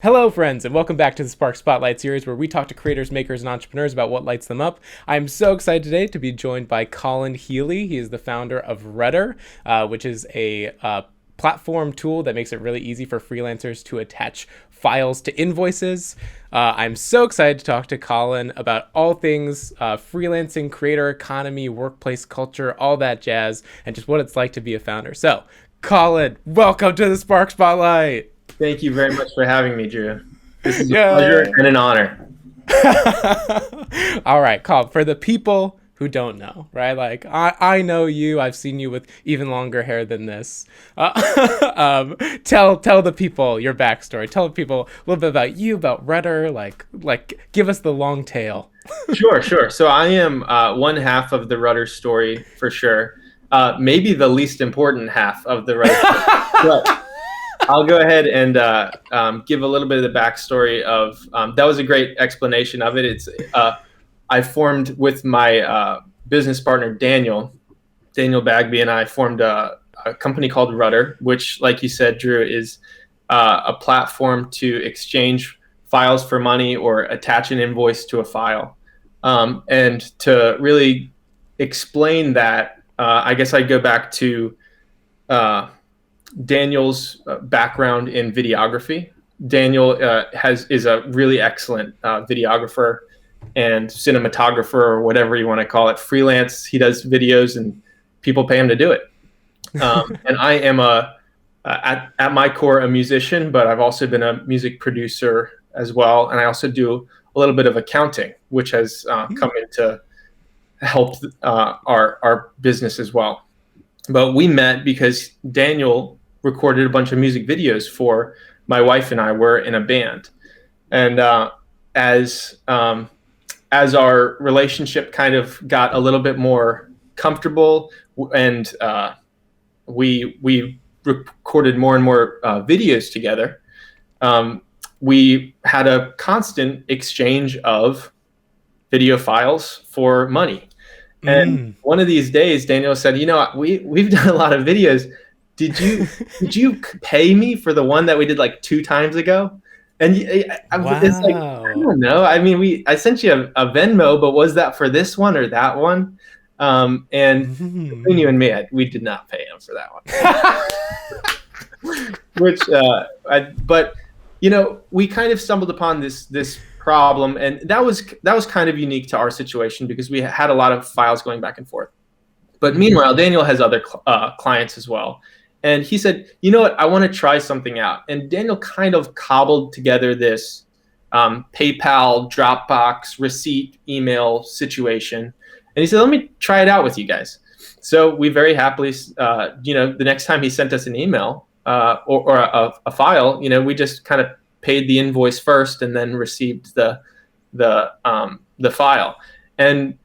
Hello, friends, and welcome back to the Spark Spotlight series where we talk to creators, makers, and entrepreneurs about what lights them up. I'm so excited today to be joined by Colin Healy. He is the founder of Rudder, which is a platform tool that makes it really easy for freelancers to attach files to invoices. I'm so excited to talk to Colin about all things freelancing, creator economy, workplace culture, all that jazz, and just what it's like to be a founder. So, Colin, welcome to the Spark Spotlight. Thank you very much for having me, Drew. This is a pleasure Yay. and an honor. All right, Colin, for the people who don't know, right? Like, I know you. I've seen you with even longer hair than this. Tell the people your backstory. Tell the people a little bit about you, about Rudder. Like, give us the long tail. Sure. So I am one half of the Rudder story for sure. Maybe the least important half of the Rudder story. But I'll go ahead and give a little bit of the backstory of that was a great explanation of it. It's I formed with my business partner Daniel Bagby, and I formed a company called Rudder, which, like you said, Drew, is a platform to exchange files for money or attach an invoice to a file. And to really explain that, I guess I'd go back to Daniel's background in videography. Daniel is a really excellent videographer and cinematographer, or whatever you want to call it. Freelance. He does videos, and people pay him to do it. And I am at my core a musician, but I've also been a music producer as well, and I also do a little bit of accounting, which has come in to help our business as well. But we met because Daniel recorded a bunch of music videos for my wife and I. Were in a band, and as our relationship kind of got a little bit more comfortable, and we recorded more and more videos together, we had a constant exchange of video files for money. And one of these days, Daniel said, we've done a lot of videos. Did you pay me for the one that we did like 2 times ago? And Wow. it's like, I don't know. I mean, I sent you a Venmo, but was that for this one or that one? And between you and me, we did not pay him for that one. Which, but we kind of stumbled upon this problem, and that was kind of unique to our situation because we had a lot of files going back and forth. But meanwhile, Daniel has other clients as well. And he said, you know what, I want to try something out. And Daniel kind of cobbled together this PayPal, Dropbox, receipt, email situation. And he said, let me try it out with you guys. So we very happily, the next time he sent us an email or a file, we just kind of paid the invoice first and then received the file. And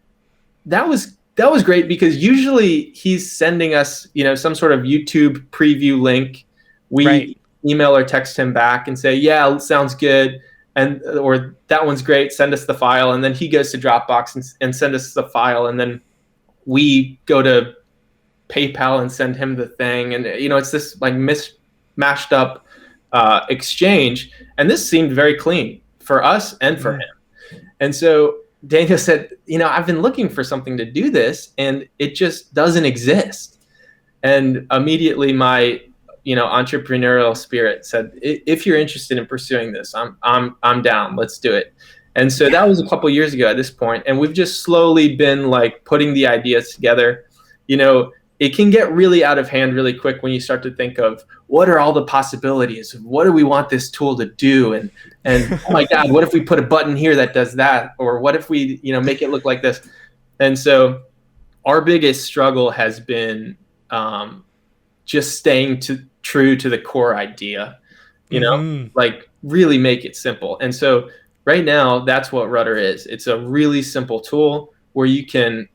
that was great because usually he's sending us, some sort of YouTube preview link. We Right. email or text him back and say, yeah, sounds good. Or that one's great, send us the file. And then he goes to Dropbox and send us the file. And then we go to PayPal and send him the thing. And, it's this like mashed up exchange. And this seemed very clean for us and for him. And so Daniel said, I've been looking for something to do this, and it just doesn't exist. And immediately my, entrepreneurial spirit said, if you're interested in pursuing this, I'm down. Let's do it. And so that was a couple years ago at this point, and we've just slowly been like putting the ideas together. It can get really out of hand really quick when you start to think of what are all the possibilities? What do we want this tool to do? And oh my God, what if we put a button here that does that? Or what if we, make it look like this? And so our biggest struggle has been just staying true to the core idea, like really make it simple. And so right now, that's what Rudder is. It's a really simple tool where you can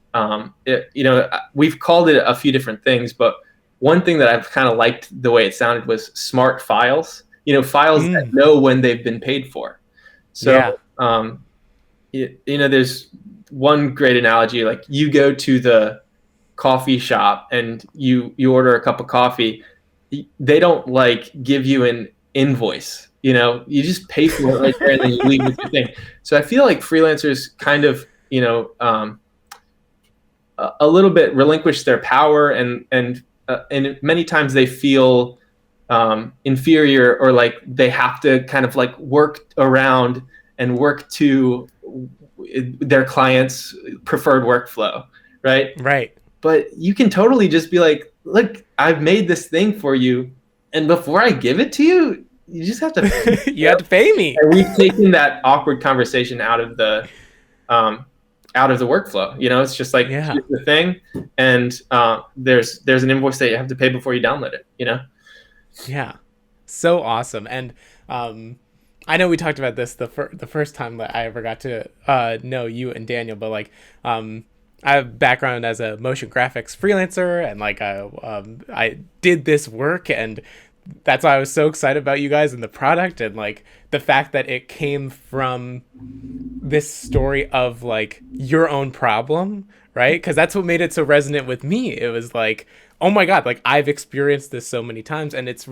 we've called it a few different things, but one thing that I've kind of liked the way it sounded was smart files, files that know when they've been paid for. So, there's one great analogy, like you go to the coffee shop and you order a cup of coffee. They don't like give you an invoice you just pay for it right there and then you leave with your thing. So I feel like freelancers kind of, a little bit relinquish their power, and many times they feel inferior, or like they have to kind of like work around and work to their clients' preferred workflow, right? Right. But you can totally just be like, look, I've made this thing for you, and before I give it to you, you just have to You have to pay me. And we've taken that awkward conversation out of the workflow. It's just like, Yeah. here's the thing, and there's an invoice that you have to pay before you download it. Yeah. So awesome. And I know we talked about this the first time that I ever got to know you and Daniel, but like I have background as a motion graphics freelancer, and like I did this work, and that's why I was so excited about you guys and the product, and like the fact that it came from this story of like your own problem, right? Because that's what made it so resonant with me. It was like, oh my God, like I've experienced this so many times, and it's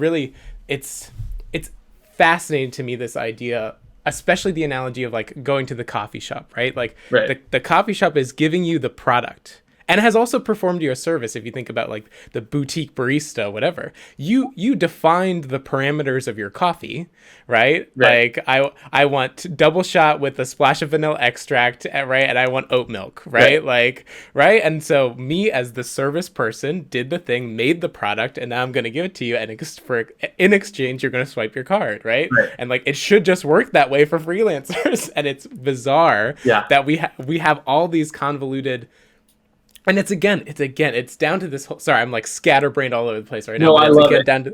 fascinating to me, this idea, especially the analogy of like going to the coffee shop, right? Like Right. the coffee shop is giving you the product, and has also performed you a service. If you think about like the boutique barista, whatever, you defined the parameters of your coffee, right? Right. Like I want double shot with a splash of vanilla extract, right? And I want oat milk, right? Like, right? And so me as the service person did the thing, made the product, and now I'm going to give it to you, and in exchange you're going to swipe your card, right? Right. And like it should just work that way for freelancers. And it's bizarre that we have all these convoluted. And it's down to this whole, sorry, I'm like scatterbrained all over the place right now. No, But I it's love again it. down to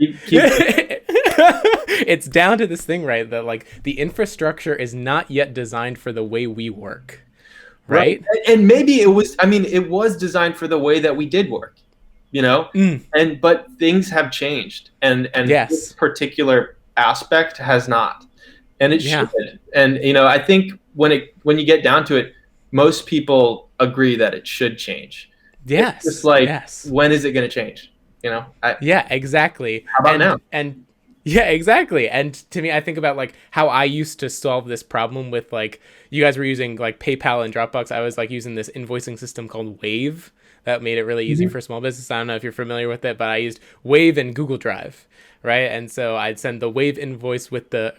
it's down to this thing, right? That like the infrastructure is not yet designed for the way we work, right? And maybe it was designed for the way that we did work, but things have changed, and Yes. this particular aspect has not, and it Yeah. should. And I think when you get down to it, most people agree that it should change. Yes. It's just like, yes. when is it going to change? Yeah, exactly. How about now? And yeah, exactly. And to me, I think about like how I used to solve this problem with like, you guys were using like PayPal and Dropbox. I was like using this invoicing system called Wave that made it really easy for small business. I don't know if you're familiar with it, but I used Wave and Google Drive, right? And so I'd send the Wave invoice with the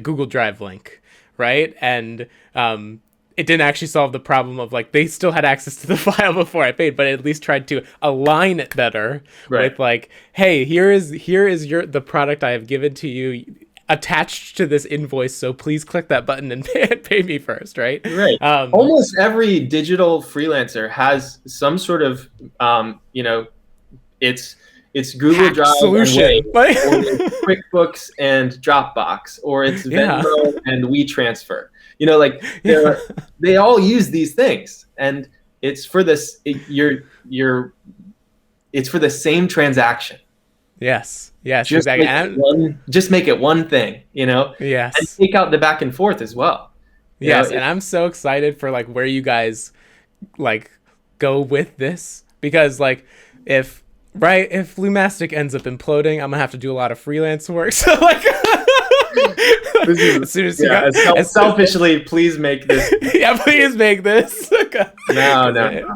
Google Drive link, right? And it didn't actually solve the problem of like they still had access to the file before I paid, but it at least tried to align it better with like, hey, here is the product I have given to you attached to this invoice, so please click that button and pay me first, right? Right. Almost every digital freelancer has some sort of it's Google Hack Drive solution, and Wave, or it's QuickBooks and Dropbox, or it's Venmo and WeTransfer. They all use these things, and it's for this. It's for the same transaction. Yes, Just exactly. Just make it one thing, Yes, and take out the back and forth as well. Yes, and I'm so excited for like where you guys like go with this, because like if Lumastic ends up imploding, I'm gonna have to do a lot of freelance work. So like, as soon as selfishly, please make this. Yeah, please make this. No.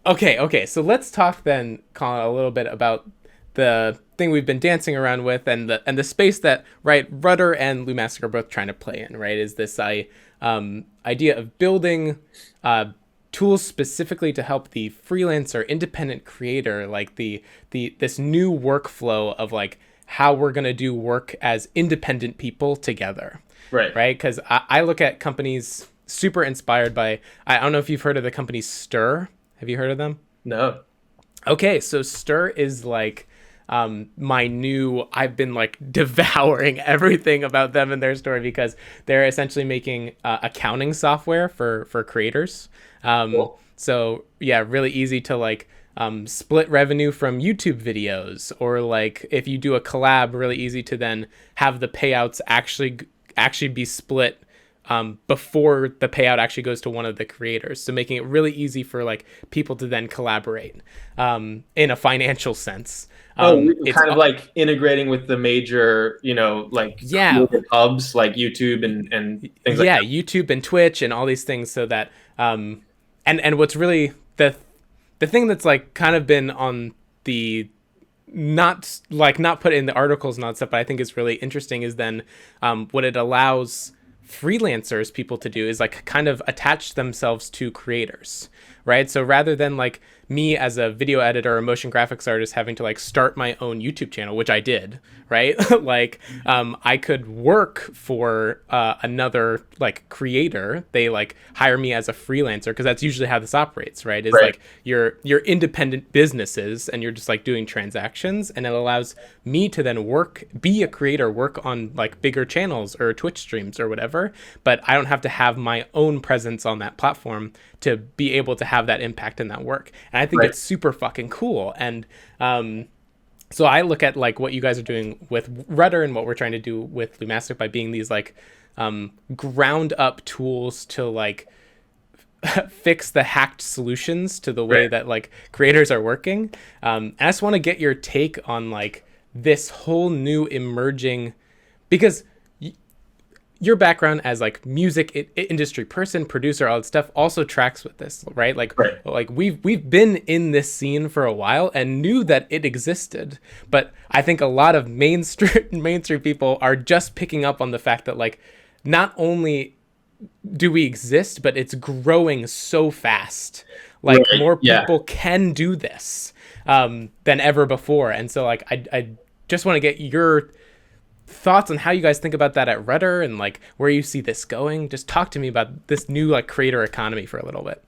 Okay. So let's talk then, Colin, a little bit about the thing we've been dancing around with, and the space that Rudder and Lumastic are both trying to play in. Right, is this idea of building tools specifically to help the freelancer, independent creator, like this new workflow of like how we're gonna do work as independent people together. Right. Because I look at companies super inspired by, I don't know if you've heard of the company Stir. Have you heard of them? No. Okay, so Stir is like I've been like devouring everything about them and their story, because they're essentially making accounting software for creators. Cool. So yeah, really easy to like split revenue from YouTube videos, or like if you do a collab, really easy to then have the payouts actually be split before the payout actually goes to one of the creators. So making it really easy for like people to then collaborate in a financial sense. It's kind of like integrating with the major, like yeah, hubs like YouTube and things like yeah, that. YouTube and Twitch and all these things, so that and what's really the thing that's like kind of been on the not put in the articles and all that stuff, but I think is really interesting is then what it allows freelancers people to do is like kind of attach themselves to creators, right? So rather than like me as a video editor or motion graphics artist having to like start my own YouTube channel, which I did, right? Like I could work for another like creator. They like hire me as a freelancer, because that's usually how this operates, right? Is Right. like you're independent businesses and you're just like doing transactions, and it allows me to then be a creator, work on like bigger channels or Twitch streams or whatever, but I don't have to have my own presence on that platform to be able to have that impact in that work. And I think Right. it's super fucking cool. And so I look at like what you guys are doing with Rudder and what we're trying to do with Lumastic by being these like ground up tools to like fix the hacked solutions to the way Right. that like creators are working. And I just want to get your take on like this whole new emerging, because your background as like music industry person, producer, all that stuff also tracks with this, right? Right. Like we've been in this scene for a while and knew that it existed, but I think a lot of mainstream people are just picking up on the fact that like not only do we exist, but it's growing so fast. Like Right. more Yeah. people can do this than ever before, and so like I just want to get your thoughts on how you guys think about that at Rudder and like where you see this going. Just talk to me about this new like creator economy for a little bit.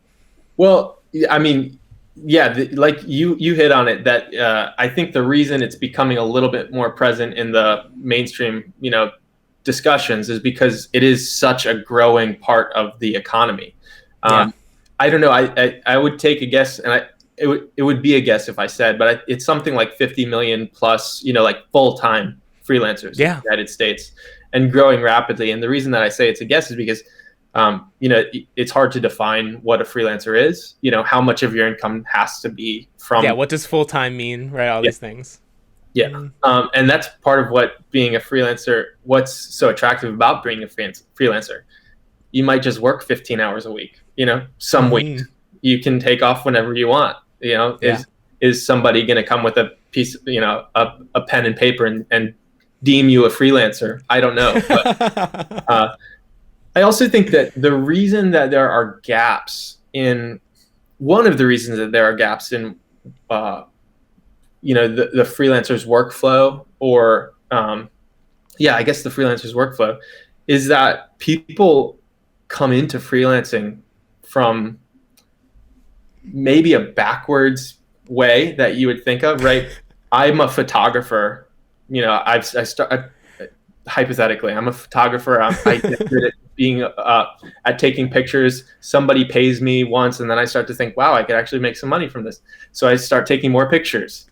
Well, I mean, yeah, like you hit on it, that I think the reason it's becoming a little bit more present in the mainstream, discussions is because it is such a growing part of the economy. Yeah. I don't know. I would take a guess, and it would be a guess if I said, but it's something like 50 million plus, like full-time freelancers in the United States, and growing rapidly. And the reason that I say it's a guess is because it's hard to define what a freelancer is. How much of your income has to be from. Yeah. What does full-time mean? Right. All these things. Yeah. And that's part of what being a freelancer, what's so attractive about being a freelancer. You might just work 15 hours a week, some weeks you can take off whenever you want, is somebody going to come with a piece, a pen and paper and deem you a freelancer? I don't know. But, I also think that the reason that there are gaps in, one of the reasons that there are gaps in, the freelancer's workflow, or I guess the freelancer's workflow, is that people come into freelancing from maybe a backwards way that you would think of, right? I'm a photographer, hypothetically, I'm a photographer. I get good at being at taking pictures. Somebody pays me once, and then I start to think, wow, I could actually make some money from this. So I start taking more pictures.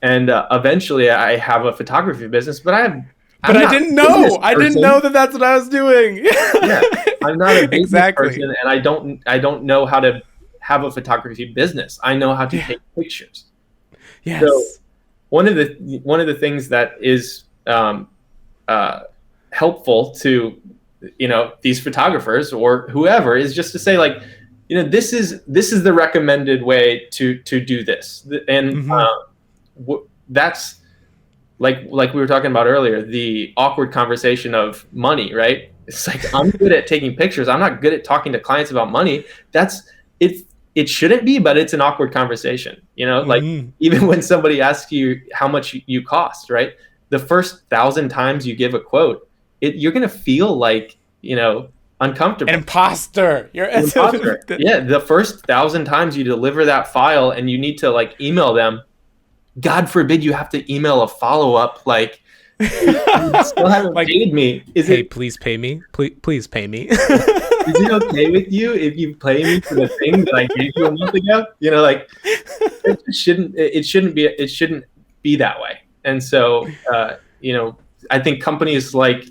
And eventually, I have a photography business, but I didn't know. I didn't know that that's what I was doing. Yeah, I'm not a business Exactly. person, and I don't know how to have a photography business. I know how to take pictures. Yes. So one of the things that is helpful to these photographers or whoever is just to say, like, this is the recommended way to do this, and that's like we were talking about earlier, the awkward conversation of money, right? It's like, I'm good at taking pictures, I'm not good at talking to clients about money. It shouldn't be, but it's an awkward conversation, like even when somebody asks you how much you cost, right? The first 1,000 times you give a quote, you're going to feel like, uncomfortable. An imposter. You're an imposter. Yeah. The first 1,000 times you deliver that file and you need to like email them, God forbid you have to email a follow-up, like, you still haven't paid me. Please pay me. Please pay me. Is it okay with you if you pay me for the thing that I gave you a month ago? Like, it shouldn't be that way. And so, I think companies like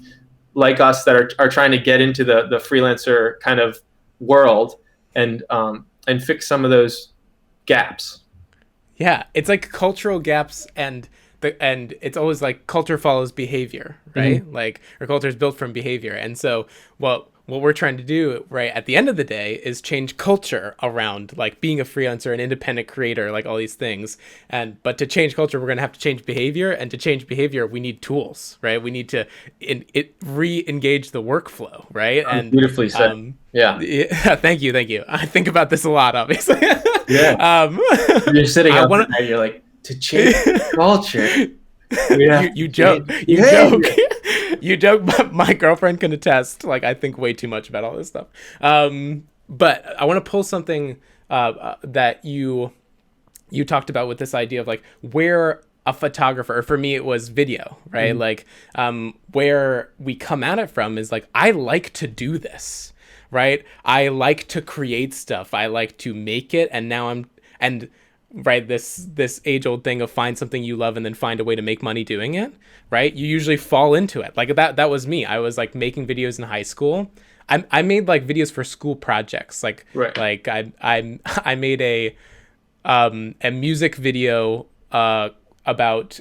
like us that are trying to get into the freelancer kind of world and fix some of those gaps. Yeah, it's like cultural gaps, and it's always like culture follows behavior, right? Mm-hmm. Like our culture is built from behavior, and so what we're trying to do, right, at the end of the day, is change culture around like being a freelancer, an independent creator, like all these things. But to change culture, we're gonna have to change behavior, and to change behavior, we need tools, right? We need to re-engage the workflow, right? And Beautifully said. Yeah. thank you, thank you. I think about this a lot, obviously. Yeah. You're sitting I up wanna, and you're like, to change culture. you joke, you joke, but my girlfriend can attest. Like, I think way too much about all this stuff. But I want to pull something that you talked about with this idea of like where a photographer, or for me it was video, right? Mm-hmm. Like where we come at it from is like, I like to do this, right? I like to create stuff. I like to make it, and right, this age old thing of find something you love and then find a way to make money doing it, right? You usually fall into it. Like that was me. I was like making videos in high school. I made like videos for school projects. Like right. Like I made a music video about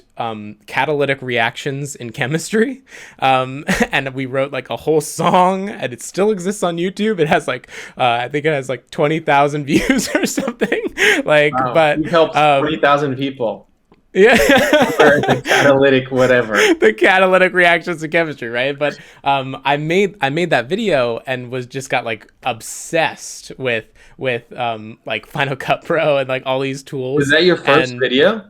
catalytic reactions in chemistry, and we wrote like a whole song, and it still exists on YouTube. It has like I think it has like 20,000 views or something. Like, wow. But you helped 20,000 people. Yeah. The catalytic whatever. The catalytic reactions to chemistry, right? But I made that video and got like obsessed with like Final Cut Pro and like all these tools. Was that your first video?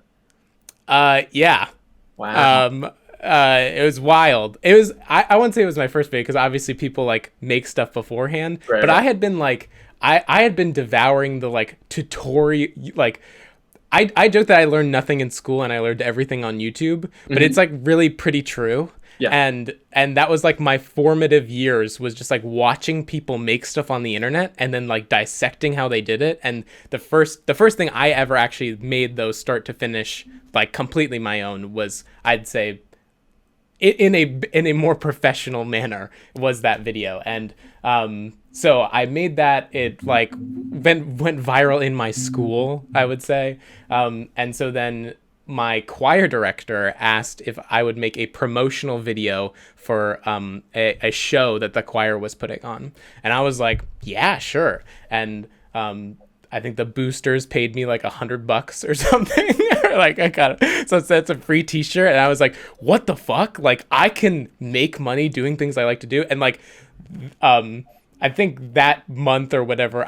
Yeah. Wow. It was wild. It was, I wouldn't say it was my first video because obviously people like make stuff beforehand, right, but right. I had been like, I had been devouring the like tutorial, like I joke that I learned nothing in school and I learned everything on YouTube, but it's like really pretty true. Yeah. And that was like my formative years, was just like watching people make stuff on the internet and then like dissecting how they did it. And the first thing I ever actually made, though, start to finish, like completely my own, was, I'd say, in a more professional manner, was that video. And so I made that. It like went viral in my school, I would say. And so then my choir director asked if I would make a promotional video for a show that the choir was putting on. And I was like, yeah, sure. And I think the boosters paid me like $100 or something. Like I got it. So it's a free t-shirt. And I was like, what the fuck? Like I can make money doing things I like to do. And like, I think that month or whatever,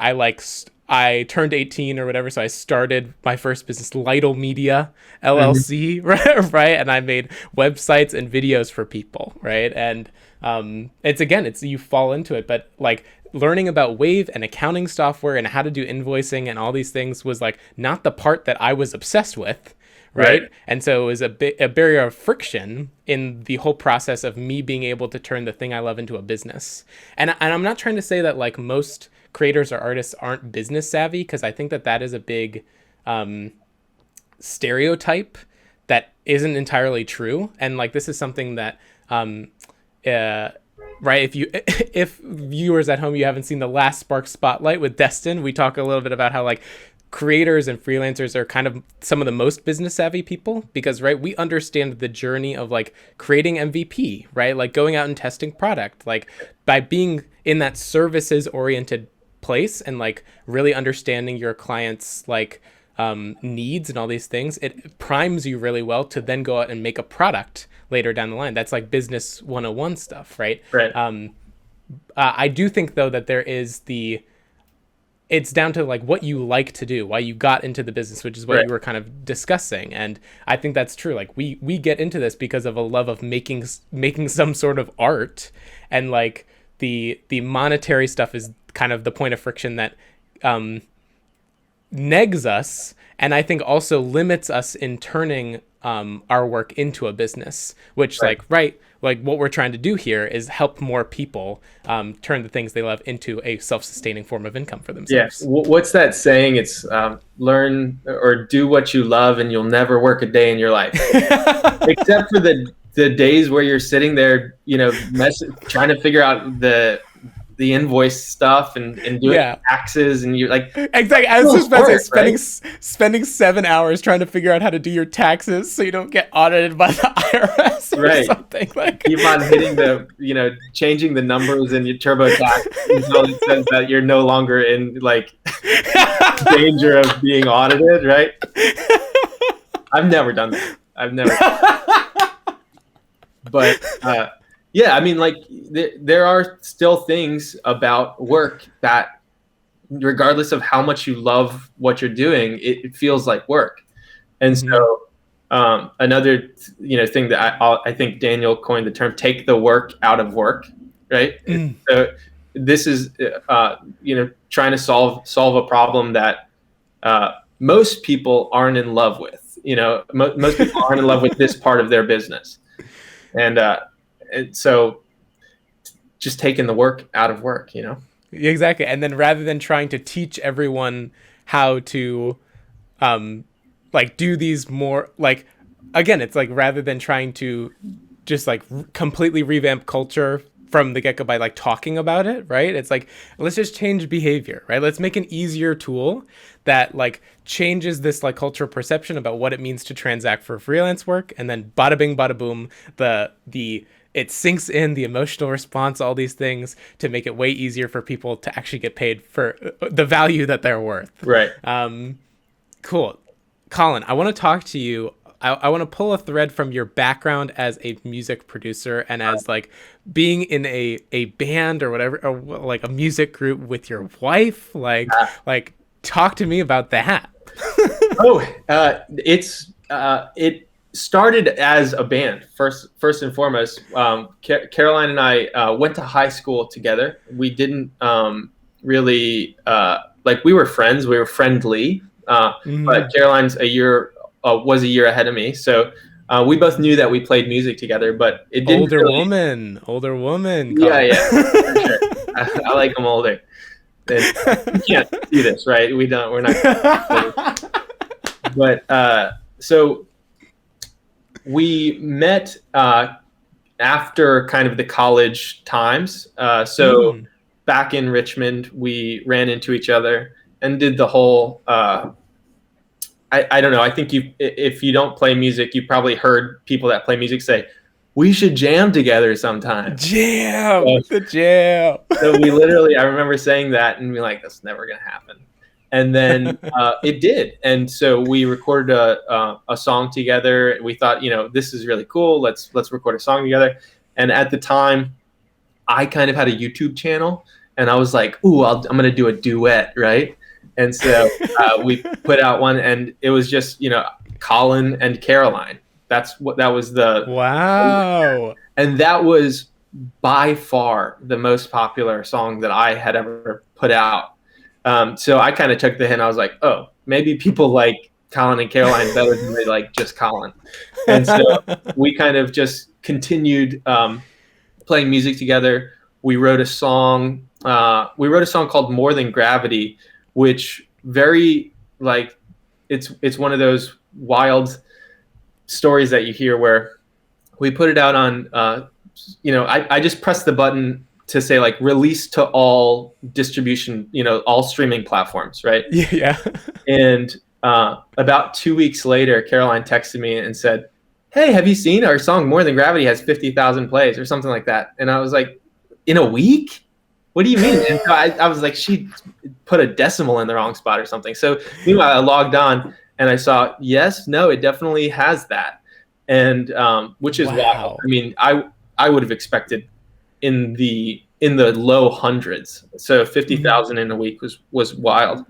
I turned 18 or whatever, so I started my first business, Lytle Media LLC, right? And I made websites and videos for people, right? And it's you fall into it, but like learning about Wave and accounting software and how to do invoicing and all these things was like not the part that I was obsessed with, right? And so it was a barrier of friction in the whole process of me being able to turn the thing I love into a business. And I'm not trying to say that like most creators or artists aren't business savvy, because I think that is a big stereotype that isn't entirely true. And like this is something that right, if viewers at home, you haven't seen the last Spark Spotlight with Destin, we talk a little bit about how like creators and freelancers are kind of some of the most business savvy people, because right, we understand the journey of like creating MVP, right? Like going out and testing product, like by being in that services oriented place and like really understanding your clients like needs and all these things, it primes you really well to then go out and make a product later down the line. That's like business 101 stuff, right? I do think though that there is it's down to like what you like to do, why you got into the business, which is what you were kind of discussing. And I think that's true. Like we get into this because of a love of making some sort of art, and like the monetary stuff is kind of the point of friction that negs us, and I think also limits us in turning our work into a business, which like what we're trying to do here is help more people turn the things they love into a self-sustaining form of income for themselves. Yeah. What's that saying? It's learn or do what you love and you'll never work a day in your life. Except for the days where you're sitting there, trying to figure out the invoice stuff and doing taxes, and you're like, exactly. I was just about to say, spending 7 hours trying to figure out how to do your taxes so you don't get audited by the IRS or something. Like, keep on hitting changing the numbers in your TurboTax until it says that you're no longer in like danger of being audited, right? I've never done that. But yeah, I mean, like there are still things about work that, regardless of how much you love what you're doing, it feels like work. And so another thing that I think Daniel coined the term, take the work out of work, right? So this is trying to solve a problem that most people aren't in love with. Most people aren't in love with this part of their business. And so just taking the work out of work, Exactly. And then rather than trying to teach everyone how to like do these more, like, again, it's like rather than trying to just like completely revamp culture from the get-go by like talking about it, right? It's like, let's just change behavior, right? Let's make an easier tool that like changes this like cultural perception about what it means to transact for freelance work, and then bada bing bada boom, it sinks in the emotional response, all these things, to make it way easier for people to actually get paid for the value that they're worth. Right. Cool. Colin, I want to talk to you. I want to pull a thread from your background as a music producer and as like being in a band or whatever, or like a music group with your wife. Like talk to me about that. It started as a band first and foremost. Caroline and I went to high school together. We didn't really like, we were friends. We were friendly, but Caroline's was a year ahead of me, so we both knew that we played music together, but it didn't. Older woman. Yeah, for sure. I like them older. And you can't do this, right? We're not. But so we met after kind of the college times. Back in Richmond, we ran into each other and did the whole. I don't know. I think if you don't play music, you probably heard people that play music say, "We should jam together sometime." The jam. So we literally, I remember saying that and being like, "That's never gonna happen." And then it did. And so we recorded a song together. We thought, this is really cool. Let's record a song together. And at the time, I kind of had a YouTube channel, and I was like, "Ooh, I'm gonna do a duet, right?" And so we put out one, and it was just, Colin and Caroline. That was the wow. And that was by far the most popular song that I had ever put out. So I kind of took the hint. I was like, oh, maybe people like Colin and Caroline better than they like just Colin. And so we kind of just continued playing music together. We wrote a song. We wrote a song called "More Than Gravity," which it's one of those wild stories that you hear where we put it out on, I just pressed the button to say like release to all distribution, all streaming platforms, right? Yeah. And about 2 weeks later, Caroline texted me and said, "Hey, have you seen our song More Than Gravity has 50,000 plays," or something like that. And I was like, "In a week? What do you mean?" And so I was like, she put a decimal in the wrong spot or something. So meanwhile, I logged on and I saw, yes, no, it definitely has that. And which is wild. I mean, I would have expected in the low hundreds. So 50,000 in a week was wild.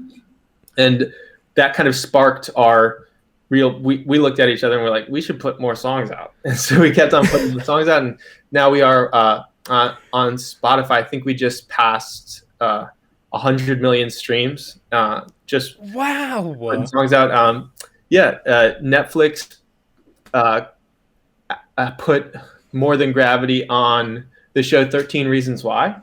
And that kind of sparked our real, we looked at each other and we're like, we should put more songs out. And so we kept on putting the songs out, and now we are on Spotify. I think we just passed 100 million streams. Just putting songs out. Netflix put More Than Gravity on the show 13 Reasons Why,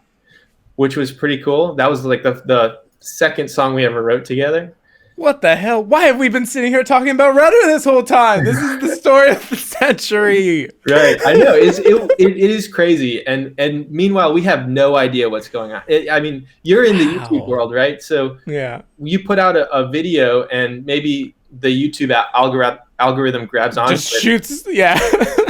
which was pretty cool. That was like the second song we ever wrote together. What the hell? Why have we been sitting here talking about Rudder this whole time? This is the story of the century. Right, I know it is crazy, and meanwhile we have no idea what's going on. I mean, you're in the YouTube Wow. world, right? So Yeah. you put out a video, and maybe the YouTube algorithm grabs onto Just it, shoots. Yeah.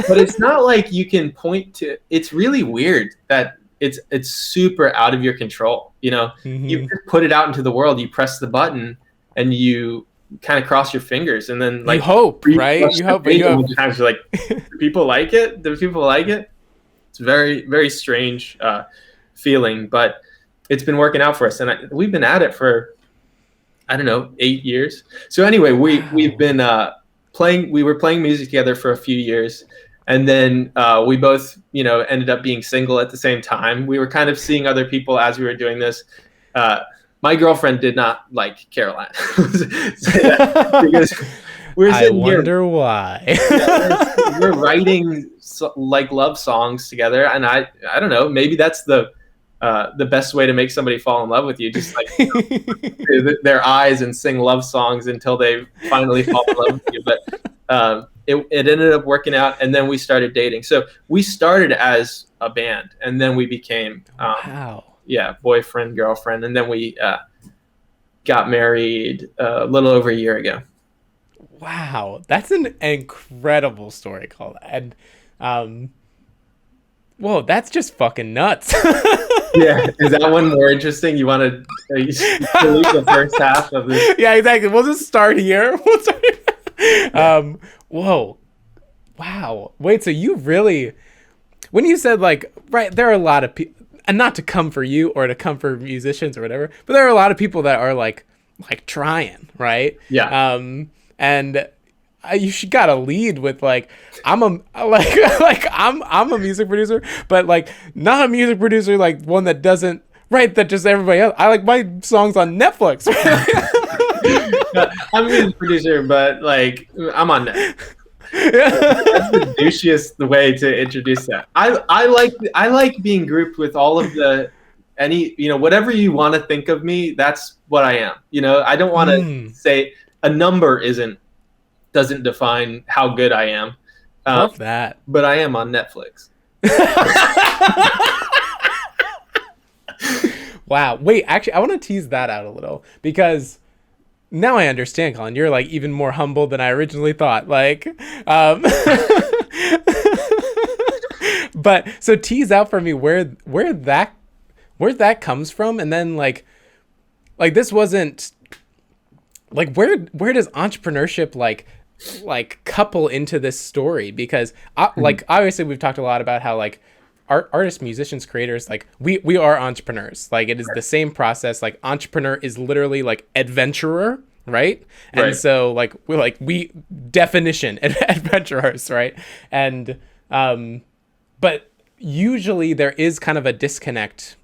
but it's not like you can point to. It's really weird that it's super out of your control. You know, you Hmm. just put it out into the world, you press the button, and you kind of cross your fingers, and then You like hope, right? refresh You the hope, but page you a have. bunch of times. You're like, do people like it? Do people like it? It's very, very strange feeling, but it's been working out for us, and we've been at it for, I don't know, 8 years. So anyway, we've Wow. been playing. We were playing music together for a few years, and then we both, ended up being single at the same time. We were kind of seeing other people as we were doing this. Uh, my girlfriend did not like Caroline because we're I sitting here. wonder why. Yeah, we're writing like love songs together, and I don't know, maybe that's the best way to make somebody fall in love with you, just like their eyes and sing love songs until they finally fall in love with you. But it ended up working out, and then we started dating. So we started as a band, and then we became Wow. boyfriend, girlfriend, and then we got married a little over a year ago. Wow. That's an incredible story, Colin. And whoa, that's just fucking nuts. Yeah, is that one more interesting? You want to delete the first half of this? Yeah, exactly. We'll just start here. We'll start here. Whoa. Wow. Wait, so you really, when you said like, right, there are a lot of people, and not to come for you or to come for musicians or whatever, but there are a lot of people that are like trying, right? Yeah. And you should gotta lead with like I'm a I'm a music producer, but like not a music producer like one that doesn't right that just everybody else. I like my songs on Netflix. I'm a music producer, but like I'm on net. That's the douchiest way to introduce that. I like being grouped with all of the whatever you want to think of me. That's what I am. I don't want to Mm, say a number doesn't define how good I am. love that. But I am on Netflix. Wow. Wait, actually, I want to tease that out a little because now I understand, Colin. You're like even more humble than I originally thought. Like, but so tease out for me where that comes from, and then like this wasn't like where does entrepreneurship like couple into this story because like obviously we've talked a lot about how like artists, musicians, creators, like we are entrepreneurs. Like it is the same process. Like entrepreneur is literally like adventurer, right? And Right. so like we definition adventurers, right? And but usually there is kind of a disconnect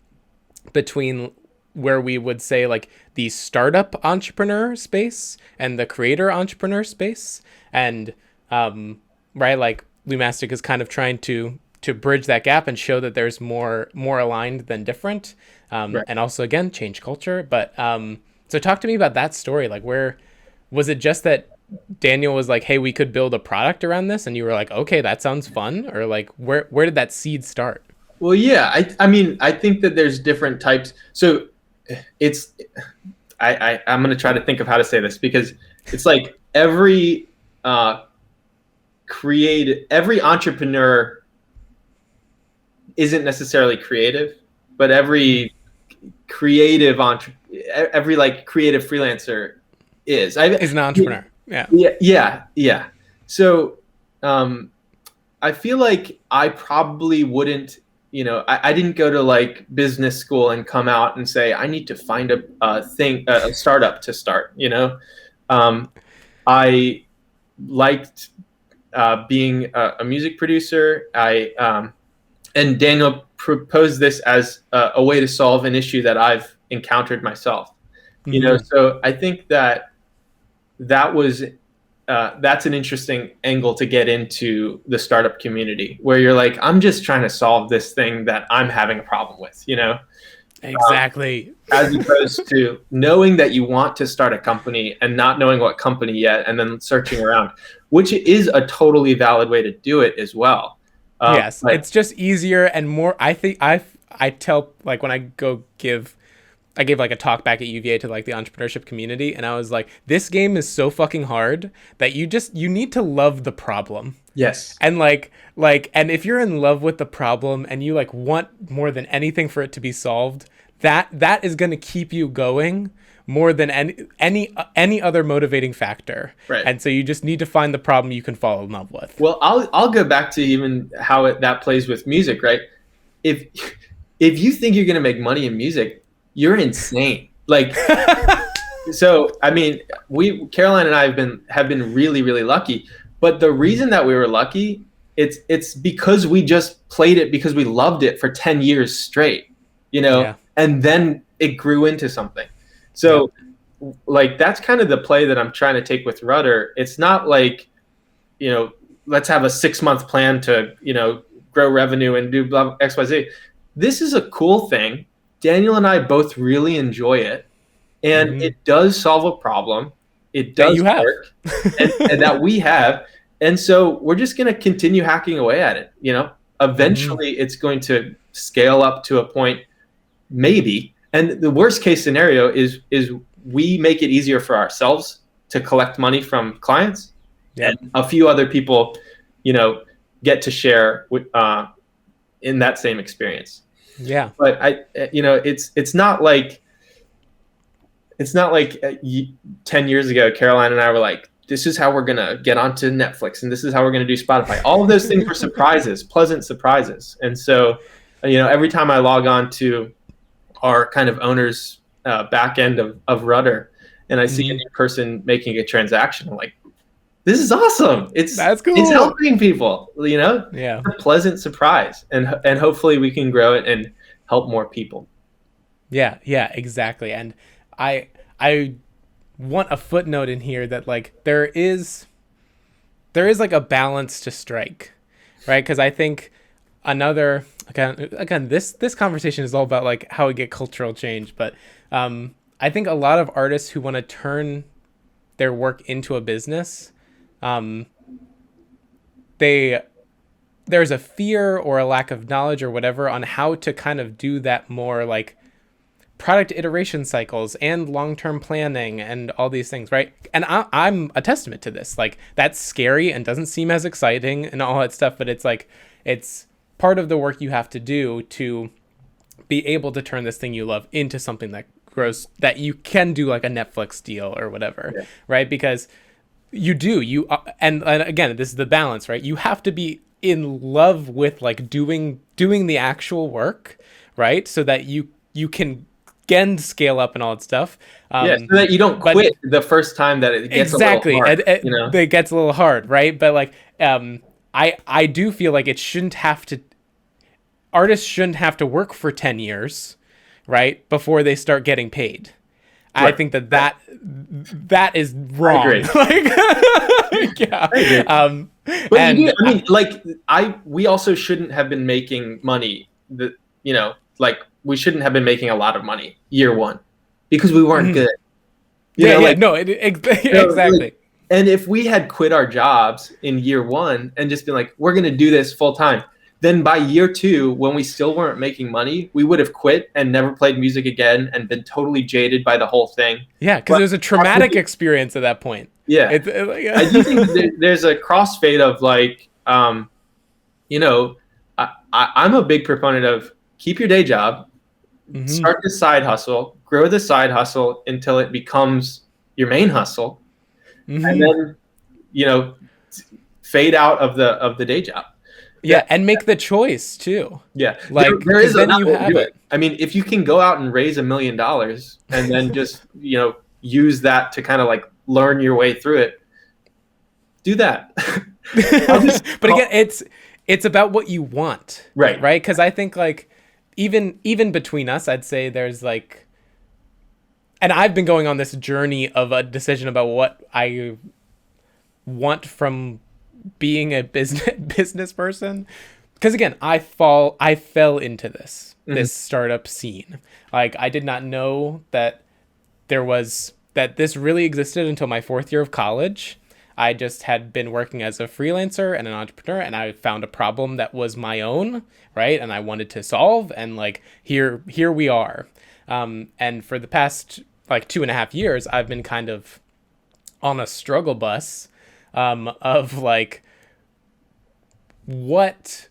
between where we would say like the startup entrepreneur space and the creator entrepreneur space, and right, like Lumastic is kind of trying to bridge that gap and show that there's more aligned than different, Right. and also again change culture. But so talk to me about that story. Like, where was it just that Daniel was like, hey, we could build a product around this, and you were like, okay, that sounds fun, or like where did that seed start? Well, yeah. I mean, I think that there's different types. So it's I'm going to try to think of how to say this, because it's like every every entrepreneur isn't necessarily creative, but every every like creative freelancer is. Is an entrepreneur. Yeah. Yeah. So I feel like I probably wouldn't, I didn't go to like business school and come out and say, I need to find a startup to start, I liked being a music producer. And Daniel proposed this as a way to solve an issue that I've encountered myself, Mm-hmm. so I think that was that's an interesting angle to get into the startup community, where you're like, I'm just trying to solve this thing that I'm having a problem with, Exactly. as opposed to knowing that you want to start a company and not knowing what company yet, and then searching around. which is a totally valid way to do it as well. Yes, But it's just easier and more. I think I tell, like, when I gave like a talk back at UVA to like the entrepreneurship community, and I was like, this game is so fucking hard that you need to love the problem. yes, And and if you're in love with the problem and you like want more than anything for it to be solved, that is going to keep you going more than any other motivating factor. right. And so you just need to find the problem you can fall in love with. Well, I'll go back to even how that plays with music, right? If if you think you're going to make money in music, you're insane. Like, so I mean, Caroline and I have been really, really lucky. But the reason that we were lucky, it's because we just played it because we loved it for 10 years straight, Yeah. and then it grew into something. So like that's kind of the play that I'm trying to take with Rudder. It's not like, let's have a 6-month plan to, grow revenue and do blah, XYZ. This is a cool thing. Daniel and I both really enjoy it, and it does solve a problem. It does work, and that we have. And so we're just going to continue hacking away at it. Eventually it's going to scale up to a point, maybe. And the worst case scenario is we make it easier for ourselves to collect money from clients, and a few other people, get to share in that same experience. Yeah. But it's not like 10 years ago, Caroline and I were like, this is how we're going to get onto Netflix, and this is how we're going to do Spotify. All of those things were surprises, pleasant surprises. And so, every time I log on to our kind of owner's back end of Rudder, and I see a new person making a transaction, I'm like, this is awesome. That's cool. It's helping people, Yeah. It's a pleasant surprise. And hopefully we can grow it and help more people. Yeah, exactly. And I want a footnote in here that like there is like a balance to strike, right? Because I think again this conversation is all about like how we get cultural change, but I think a lot of artists who want to turn their work into a business, there's a fear or a lack of knowledge or whatever on how to kind of do that more like product iteration cycles and long-term planning and all these things, right? And I'm a testament to this. Like, that's scary and doesn't seem as exciting and all that stuff, but it's like, it's part of the work you have to do to be able to turn this thing you love into something that grows, that you can do like a Netflix deal or whatever, right? Because and again, this is the balance, right? You have to be in love with like doing the actual work, right? So that you can scale up and all that stuff. So that you don't quit the first time that it gets a little hard. It gets a little hard, right? But like, I do feel like artists shouldn't have to work for 10 years, right, before they start getting paid. Right. I think that is wrong. I agree. I agree. But we also shouldn't have been making money. We shouldn't have been making a lot of money year one because we weren't good. Exactly. And if we had quit our jobs in year one and just been like, we're going to do this full time, then by year two, when we still weren't making money, we would have quit and never played music again and been totally jaded by the whole thing. Yeah, because it was a traumatic experience at that point. Yeah. I do think there's a crossfade of like, I'm a big proponent of keep your day job, start the side hustle, grow the side hustle until it becomes your main hustle, and then, fade out of the day job. Yeah, and make the choice too. Yeah, like there is then you have it. I mean, if you can go out and raise $1 million and then just use that to kind of like learn your way through it, do that. But again, it's about what you want, right? Because I think like even between us, I'd say there's like, and I've been going on this journey of a decision about what I want from being a business person, because again, I fell into this startup scene. Like, I did not know that this really existed until my 4th year of college. I just had been working as a freelancer and an entrepreneur, and I found a problem that was my own, right? And I wanted to solve, and like here we are. And for the past like 2.5 years, I've been kind of on a struggle bus of like, what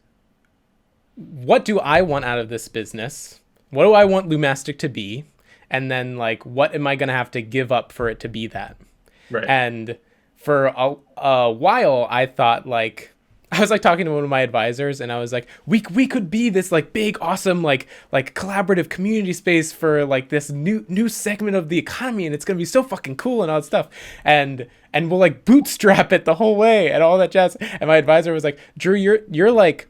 do I want out of this business? What do I want Lumastic to be? And then like, what am I going to have to give up for it to be that? Right. And for a while, I thought like, I was like talking to one of my advisors, and I was like, we could be this like big, awesome, like collaborative community space for like this new segment of the economy, and it's gonna be so fucking cool and all that stuff, and we'll like bootstrap it the whole way and all that jazz. And my advisor was like, Drew, you're like,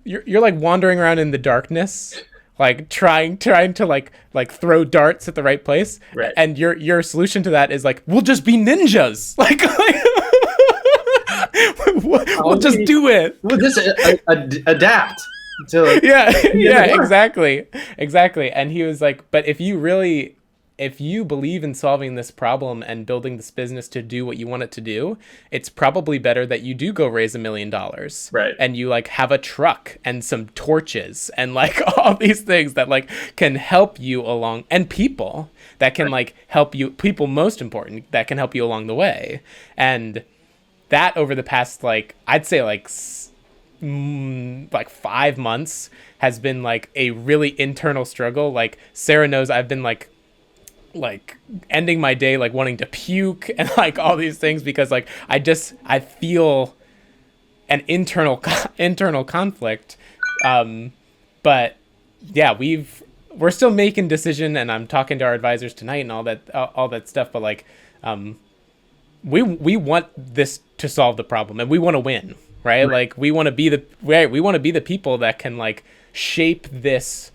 you're like wandering around in the darkness, like trying to like throw darts at the right place, right. And your solution to that is like, we'll just be ninjas, like we'll just do it. We'll just adapt to yeah exactly. And he was like, but if you believe in solving this problem and building this business to do what you want it to do, it's probably better that you do go raise $1 million. Right. And you like have a truck and some torches and like all these things that like can help you along, and people that can like help you, people most important, that can help you along the way. And that over the past, like, I'd say like 5 months has been like a really internal struggle. Like Sarah knows I've been like ending my day like wanting to puke and like all these things, because like I feel an internal conflict. But yeah, we're still making decision, and I'm talking to our advisors tonight and all that stuff. But like, we want this to solve the problem, and we want to win, right? Like we want to be the people that can like shape this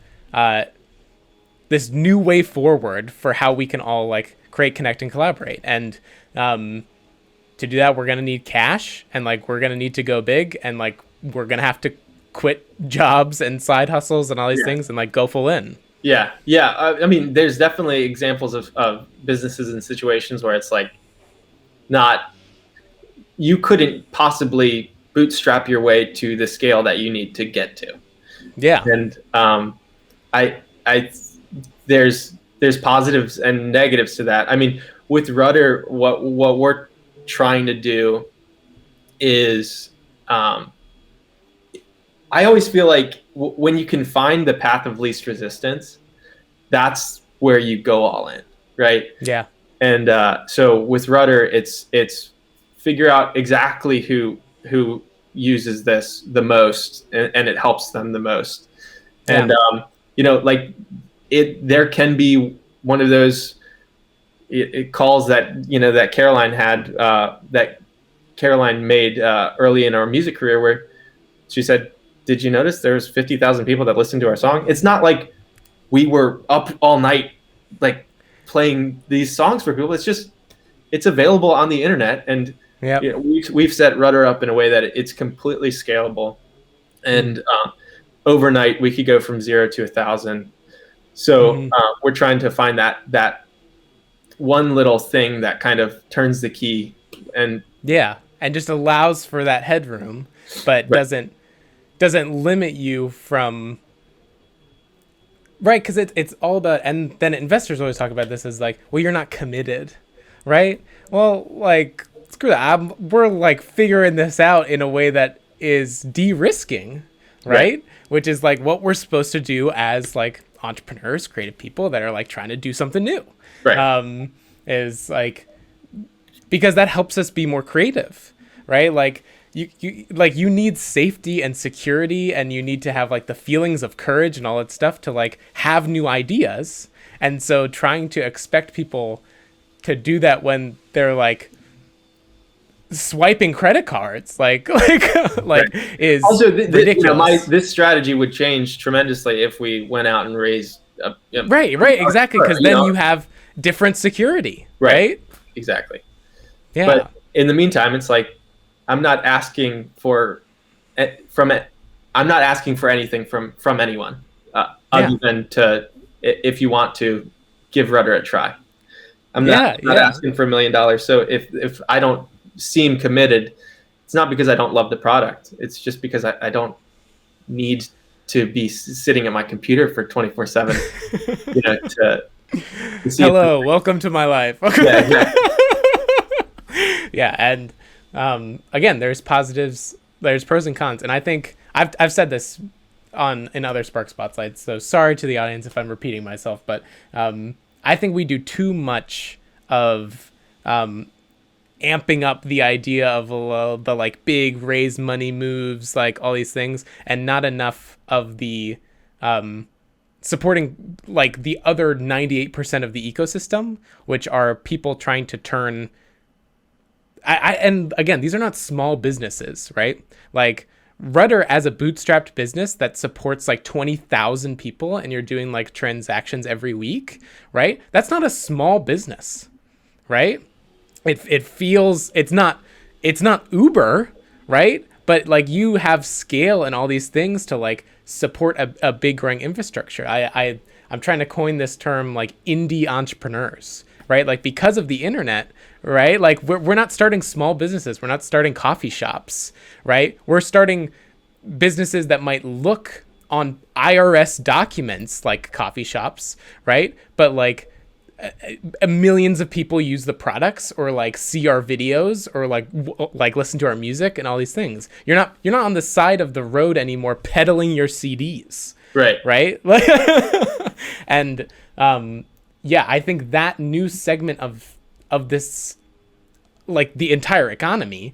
this new way forward for how we can all like create, connect, and collaborate. And to do that, we're gonna need cash, and like we're gonna need to go big, and like we're gonna have to quit jobs and side hustles and all these things and like go full in. Yeah. I mean, there's definitely examples of businesses and situations where it's like, you couldn't possibly bootstrap your way to the scale that you need to get to. Yeah. And there's positives and negatives to that. I mean, with Rudder, what we're trying to do is, I always feel like when you can find the path of least resistance, that's where you go all in, right? Yeah. And so with Rudder, it's figure out exactly who uses this the most, and it helps them the most. Yeah. And like there can be one of those calls that that Caroline had, that Caroline made early in our music career, where she said, "Did you notice there's 50,000 people that listened to our song?" It's not like we were up all night like playing these songs for people. It's just, it's available on the internet, and we've set Rudder up in a way that it's completely scalable, and overnight we could go from 0 to 1,000. So we're trying to find that one little thing that kind of turns the key, and just allows for that headroom, but doesn't limit you from, right? Because it's all about, and then investors always talk about this as like, well, you're not committed, right? Well, like, screw that. We're like figuring this out in a way that is de-risking, right? Which is like what we're supposed to do as like entrepreneurs, creative people that are like trying to do something new, right? Is like, because that helps us be more creative, right? Like you need safety and security, and you need to have like the feelings of courage and all that stuff to like have new ideas. And so trying to expect people to do that when they're like swiping credit cards, like is also ridiculous. This strategy would change tremendously if we went out and raised right, exactly, because then you have different security, right? Exactly. Yeah. But in the meantime, it's like, I'm not asking for anything from anyone, other than to, if you want to, give Rudder a try. I'm not, Yeah, I'm not yeah. asking for $1 million. So if I don't seem committed, it's not because I don't love the product. It's just because I don't need to be sitting at my computer for 24/7, to see if, Hello, welcome to my life. yeah, exactly. Yeah, and again, there's positives, there's pros and cons, and I think I've said this in other Spark Spotlights, so sorry to the audience if I'm repeating myself, but I think we do too much of amping up the idea of the like big raise money moves, like all these things, and not enough of the supporting like the other 98% of the ecosystem, which are people trying to turn. And again, these are not small businesses, right? Like Rudder as a bootstrapped business that supports like 20,000 people and you're doing like transactions every week, right? That's not a small business, right? It feels it's not Uber, right? But like you have scale and all these things to like support a big growing infrastructure. I'm trying to coin this term like indie entrepreneurs, right? Like because of the internet, right? Like we're not starting small businesses. We're not starting coffee shops, right? We're starting businesses that might look on IRS documents like coffee shops, right? But like millions of people use the products or like see our videos or like listen to our music and all these things. You're not on the side of the road anymore peddling your CDs. Right. And yeah, I think that new segment of this, like the entire economy,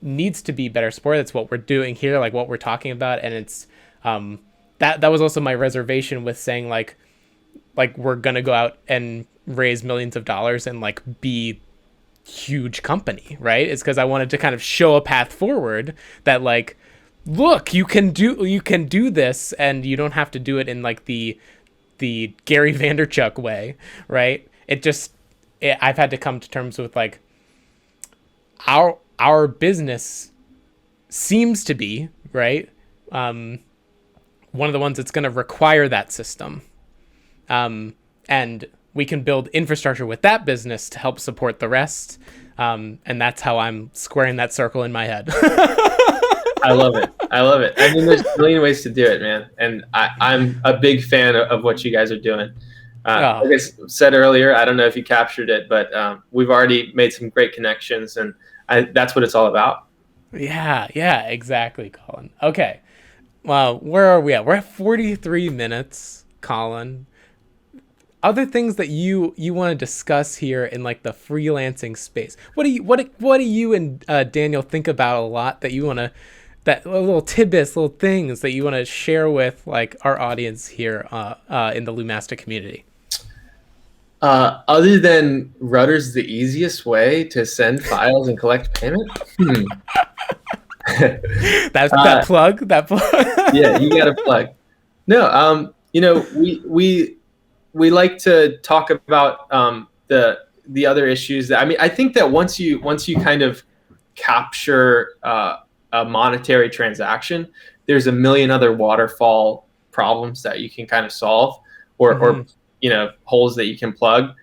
needs to be better supported. That's what we're doing here, like what we're talking about. And it's that was also my reservation with saying like we're gonna go out and raise millions of dollars and like be huge company, right? It's because I wanted to kind of show a path forward that like, look, you can do this, and you don't have to do it in like the Gary Vaynerchuk way, right? I've had to come to terms with like our business seems to be right, one of the ones that's going to require that system. And we can build infrastructure with that business to help support the rest. And that's how I'm squaring that circle in my head. I love it. I mean, there's a million ways to do it, man. And I'm a big fan of what you guys are doing. Like I said earlier, I don't know if you captured it, but we've already made some great connections, and that's what it's all about. Yeah, exactly, Colin. Okay. Well, where are we at? We're at 43 minutes, Colin. Other things that you want to discuss here in like the freelancing space. What do you and Daniel think about a lot that you want to, that little tidbits, little things that you want to share with like our audience here in the Lumastic community? Other than Rudder's the easiest way to send files and collect payment. That plug. Yeah, you got a plug. No, we like to talk about the other issues. I mean, I think that once you kind of capture a monetary transaction, there's a million other waterfall problems that you can kind of solve, or holes that you can plug,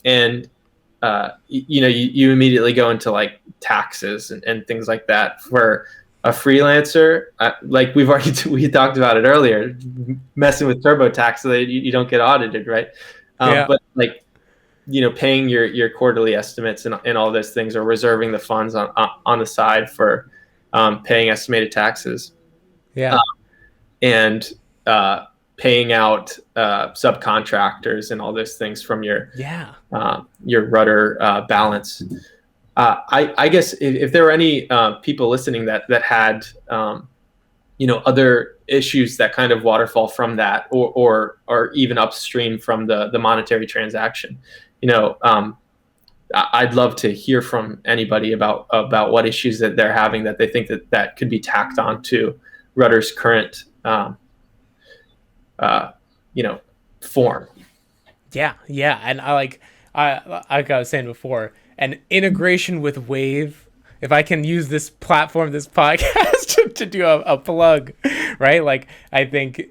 and you immediately go into like taxes and things like that for a freelancer. Like we talked about it earlier, messing with TurboTax so that you don't get audited, right? But like, paying your quarterly estimates and all those things, or reserving the funds on the side for paying estimated taxes. And paying out subcontractors and all those things from your Rudder balance. I guess if there were any people listening that had other issues that kind of waterfall from that, or even upstream from the monetary transaction, I'd love to hear from anybody about what issues that they're having that they think that could be tacked on to Rudder's current form. Yeah, and like I was saying before, an integration with Wave. If I can use this platform, this podcast to do a plug, right? Like I think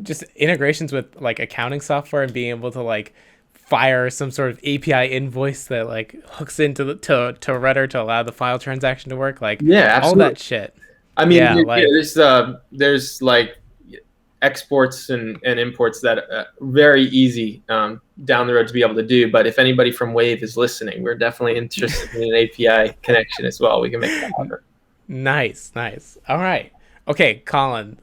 just integrations with like accounting software and being able to like fire some sort of API invoice that like hooks into to Rudder to allow the file transaction to work, like Yeah, all absolutely. that shit. I mean, Yeah, like there's like exports and imports that are very easy down the road to be able to do. But if anybody from Wave is listening, we're definitely interested in an API connection as well. We can make that happen. nice. All right. Okay, Colin,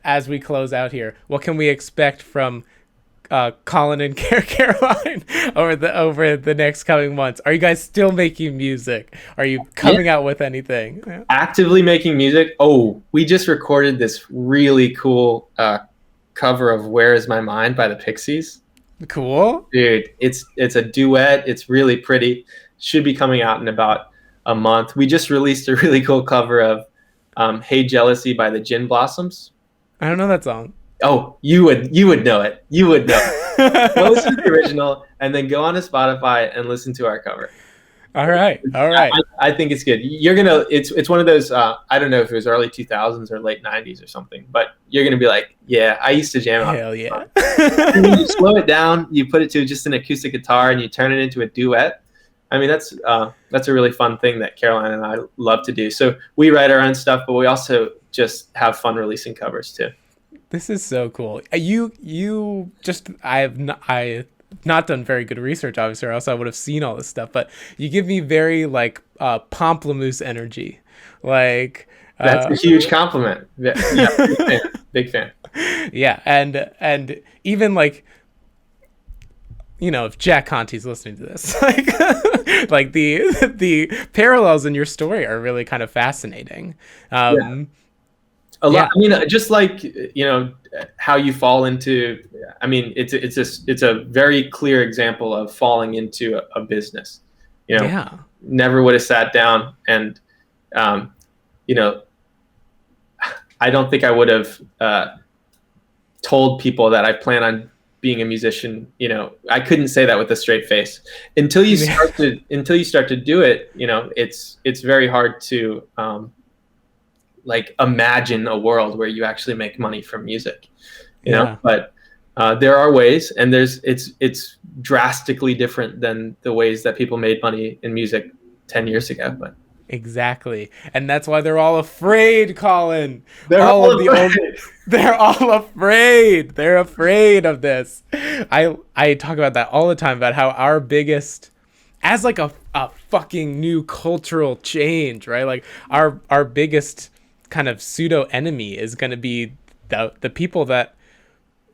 as we close out here, what can we expect from Colin and Caroline over the next coming months? Are you guys still making music? Are you coming out with anything? Yeah. Actively making music. Oh, we just recorded this really cool cover of "Where Is My Mind" by the Pixies. Cool, Dude, it's a duet. It's really pretty. Should be coming out in about a month. We just released a really cool cover of "Hey Jealousy" by the Gin Blossoms. I don't know that song. Oh, you would know it. You would know it. Go listen to the original and then go on to Spotify and listen to our cover. All right. I think it's good. You're gonna. It's one of those. I don't know if it was early 2000s or late 90s or something, but you're gonna be like, yeah, I used to jam out. Hell yeah. And when you slow it down, you put it to just an acoustic guitar, and you turn it into a duet. I mean, that's a really fun thing that Caroline and I love to do. So we write our own stuff, but we also just have fun releasing covers too. This is so cool. You just I have not done very good research, obviously, or else I would have seen all this stuff. But you give me very like Pomplamoose energy, like that's a huge compliment. Yeah, big fan. Yeah, and even like, you know, if Jack Conti's listening to this, like the parallels in your story are really kind of fascinating. A lot. I mean, just like, you know, how you fall into. I mean, it's a very clear example of falling into a business. You know, never would have sat down and, you know, I don't think I would have told people that I plan on being a musician. You know, I couldn't say that with a straight face until you start to do it. You know, it's very hard to like imagine a world where you actually make money from music, you know, but there are ways, and it's drastically different than the ways that people made money in music 10 years ago. But exactly. And that's why they're all afraid, Colin. They're all afraid of this. I talk about that all the time, about how our biggest, as like a fucking new cultural change, right? Like our biggest kind of pseudo enemy is going to be the people that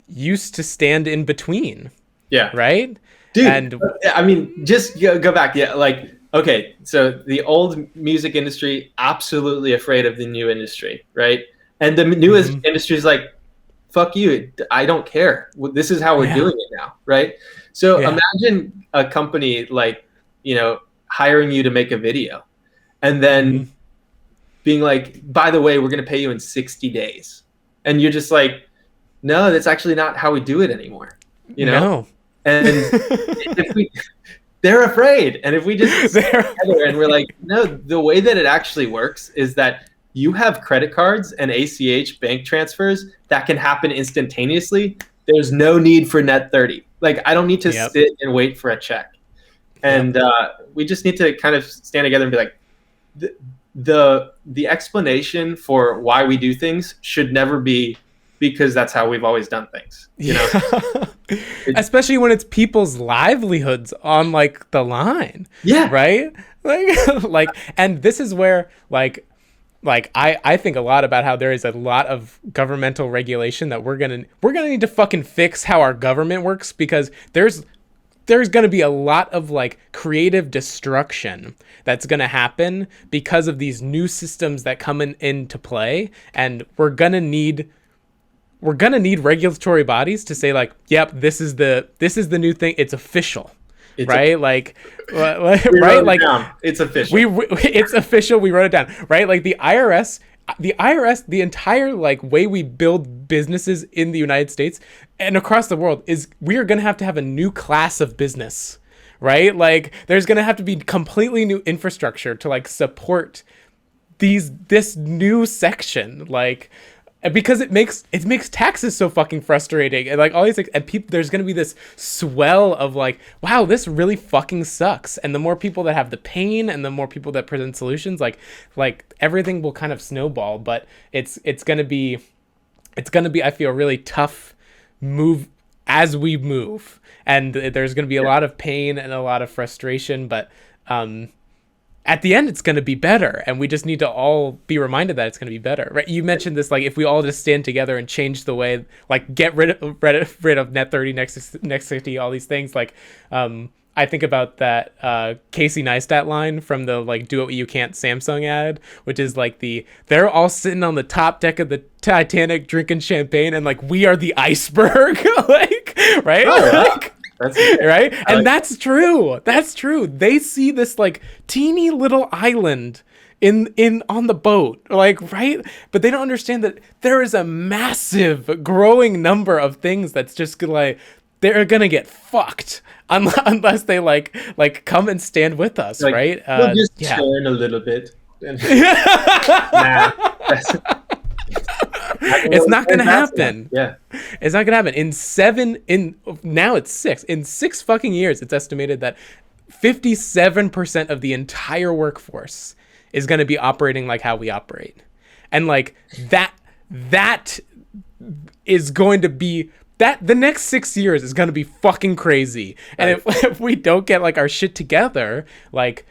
used to stand in between. Yeah. Right? Dude, and I mean, just go back. Yeah. Like, okay. So the old music industry, absolutely afraid of the new industry. Right. And the newest industry is like, fuck you. I don't care. This is how we're doing it now. Right. So imagine a company like, you know, hiring you to make a video and then being like, by the way, we're going to pay you in 60 days. And you're just like, no, that's actually not how we do it anymore. You know? No. And they're afraid. And if we just sit together and we're like, no, the way that it actually works is that you have credit cards and ACH bank transfers that can happen instantaneously. There's no need for net 30. Like, I don't need to sit and wait for a check. And we just need to kind of stand together and be like, the explanation for why we do things should never be because that's how we've always done things, you know. Especially when it's people's livelihoods on like the line. Right, like and this is where like I think a lot about how there is a lot of governmental regulation that we're gonna need to fucking fix how our government works, because there's going to be a lot of like creative destruction that's going to happen because of these new systems that come into play. And we're going to need regulatory bodies to say like, yep, this is the new thing. It's official. Right? Right? Like, it's official. It's official. We wrote it down. Right? Like the IRS, the entire like way we build businesses in the United States and across the world is we are going to have a new class of business, right? Like there's going to have to be completely new infrastructure to like support this new section. Like because it makes taxes so fucking frustrating, and like all these things, and people, there's gonna be this swell of like, wow, this really fucking sucks. And the more people that have the pain, and the more people that present solutions, like everything will kind of snowball. But it's gonna be I feel really tough move as we move, and there's gonna be a lot of pain and a lot of frustration, but at the end it's going to be better, and we just need to all be reminded that it's going to be better, right? You mentioned this, like if we all just stand together and change the way, like get rid of net 30, next 60, all these things, like I think about that Casey Neistat line from the like Do What You Can't Samsung ad, which is like they're all sitting on the top deck of the Titanic drinking champagne, and like we are the iceberg. Like, right? Oh, yeah. Like, right? And that's true. That's true. They see this like teeny little island in on the boat, like, right? But they don't understand that there is a massive growing number of things that's just gonna, like, they're gonna get fucked unless they like come and stand with us, like, right? We'll just turn a little bit. Nah. It's not going to happen. Yeah. It's not going to happen. Now it's 6. In 6 fucking years, it's estimated that 57% of the entire workforce is going to be operating like how we operate. And like that is going to be the next 6 years is going to be fucking crazy. And if we don't get like our shit together, like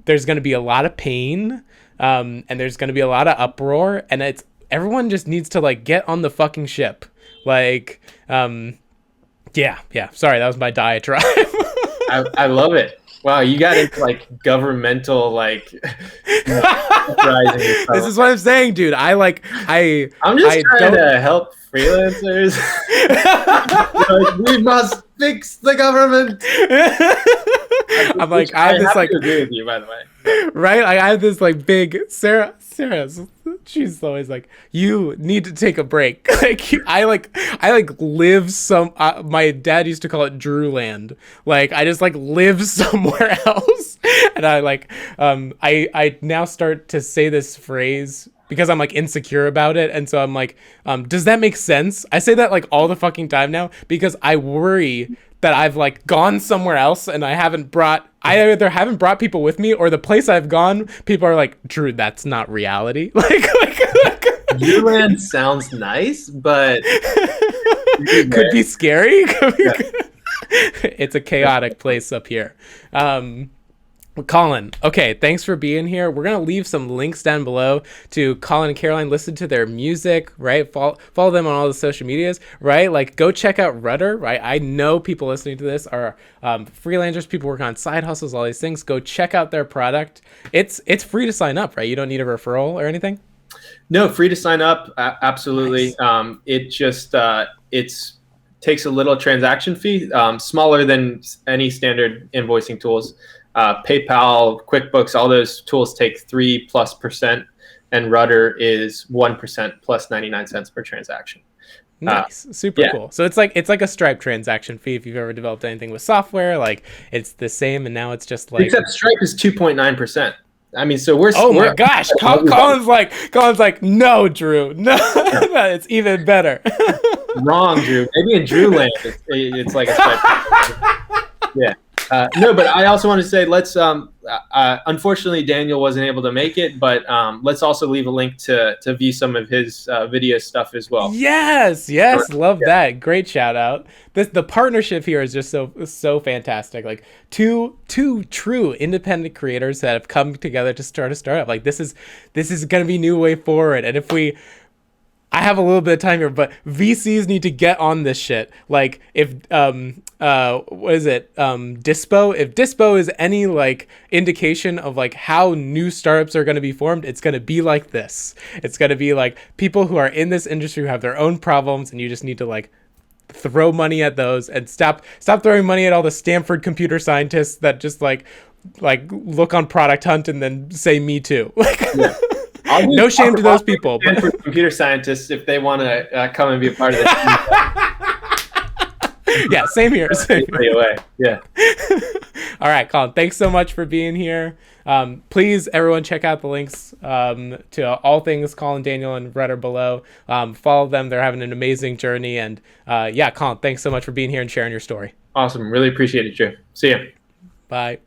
there's going to be a lot of pain, and there's going to be a lot of uproar, and everyone just needs to like get on the fucking ship. Like, yeah. Sorry, that was my diatribe. I love it. Wow, you got into like governmental like. This is what I'm saying, dude. I'm just trying to help freelancers. Like, we must fix the government. I'm like, I have this like. To agree with you, by the way. Right? I have this like big Sarah. She's always like, you need to take a break. Like I live my dad used to call it Drewland. Like I just like live somewhere else. And I now start to say this phrase because I'm like insecure about it. And so I'm like, does that make sense? I say that like all the fucking time now because I worry that I've like gone somewhere else and I either haven't brought people with me, or the place I've gone, people are like, Drew, that's not reality. Like Newland sounds nice, but could be scary. It's a chaotic place up here. Colin, okay, thanks for being here. We're going to leave some links down below to Colin and Caroline. Listen to their music, right? Follow them on all the social medias, right? Like, go check out Rudder, right? I know people listening to this are freelancers, people working on side hustles, all these things. Go check out their product. It's free to sign up, right? You don't need a referral or anything? No, free to sign up, absolutely. Nice. It just takes a little transaction fee, smaller than any standard invoicing tools. PayPal, QuickBooks, all those tools take 3+%, and Rudder is 1% plus 99 cents per transaction. Nice, super cool. So it's like a Stripe transaction fee. If you've ever developed anything with software, like it's the same, and now it's just like except Stripe is 2.9%. I mean, so we're my gosh, Colin's like, no, Drew, no, it's even better. Wrong, Drew. Maybe in Drewland, it's like a Stripe. Yeah. No, but I also want to say let's. Unfortunately, Daniel wasn't able to make it, but let's also leave a link to view some of his video stuff as well. Yes, love that. Great shout out. The partnership here is just so fantastic. Like two true independent creators that have come together to start a startup. Like this is gonna be new way forward. And I have a little bit of time here, but VCs need to get on this shit. Like if what is it? Dispo. If Dispo is any like indication of like how new startups are going to be formed, it's going to be like this. It's going to be like people who are in this industry who have their own problems, and you just need to like throw money at those and stop throwing money at all the Stanford computer scientists that just like look on Product Hunt and then say me too. Like. Yeah. No shame to those people. For computer scientists, if they want to come and be a part of this. Yeah, same here. Yeah. All right, Colin, thanks so much for being here. Please, everyone, check out the links to all things Colin, Daniel, and Rudder below. Follow them. They're having an amazing journey. And yeah, Colin, thanks so much for being here and sharing your story. Awesome. Really appreciate it, Drew. See ya. Bye.